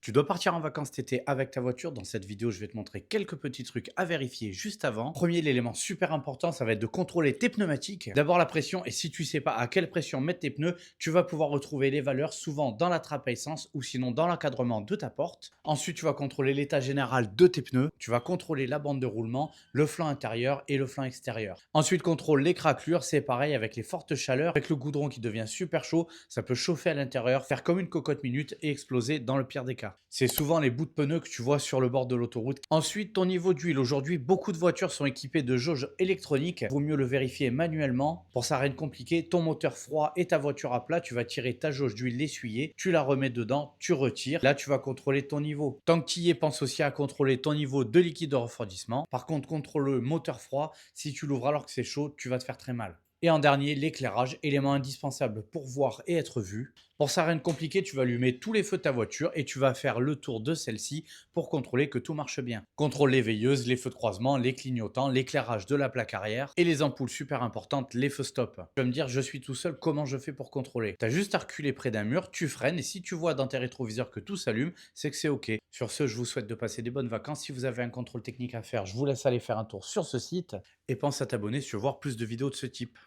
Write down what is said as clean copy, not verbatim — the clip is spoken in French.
Tu dois partir en vacances cet été avec ta voiture. Dans cette vidéo, je vais te montrer quelques petits trucs à vérifier juste avant. Premier, l'élément super important, ça va être de contrôler tes pneumatiques. D'abord la pression, et si tu sais pas à quelle pression mettre tes pneus, tu vas pouvoir retrouver les valeurs souvent dans la trappe à essence ou sinon dans l'encadrement de ta porte. Ensuite, tu vas contrôler l'état général de tes pneus. Tu vas contrôler la bande de roulement, le flanc intérieur et le flanc extérieur. Ensuite, contrôle les craquelures. C'est pareil avec les fortes chaleurs, avec le goudron qui devient super chaud, ça peut chauffer à l'intérieur, faire comme une cocotte minute et exploser dans le pire des cas. C'est souvent les bouts de pneus que tu vois sur le bord de l'autoroute. Ensuite, ton niveau d'huile. Aujourd'hui, beaucoup de voitures sont équipées de jauges électroniques. Vaut mieux le vérifier manuellement. Pour ça, rien de compliqué. Ton moteur froid et ta voiture à plat, tu vas tirer ta jauge d'huile, l'essuyer, tu la remets dedans, tu retires. Là, tu vas contrôler ton niveau. Tant que tu y es, pense aussi à contrôler ton niveau de liquide de refroidissement. Par contre, contrôle le moteur froid. Si tu l'ouvres alors que c'est chaud, tu vas te faire très mal. Et en dernier, l'éclairage, élément indispensable pour voir et être vu. Pour ça, rien de compliqué, tu vas allumer tous les feux de ta voiture et tu vas faire le tour de celle-ci pour contrôler que tout marche bien. Contrôle les veilleuses, les feux de croisement, les clignotants, l'éclairage de la plaque arrière et les ampoules super importantes, les feux stop. Tu vas me dire, je suis tout seul, comment je fais pour contrôler? Tu as juste à reculer près d'un mur, tu freines et si tu vois dans tes rétroviseurs que tout s'allume, c'est que c'est OK. Sur ce, je vous souhaite de passer des bonnes vacances. Si vous avez un contrôle technique à faire, je vous laisse aller faire un tour sur ce site et pense à t'abonner si tu veux voir plus de vidéos de ce type.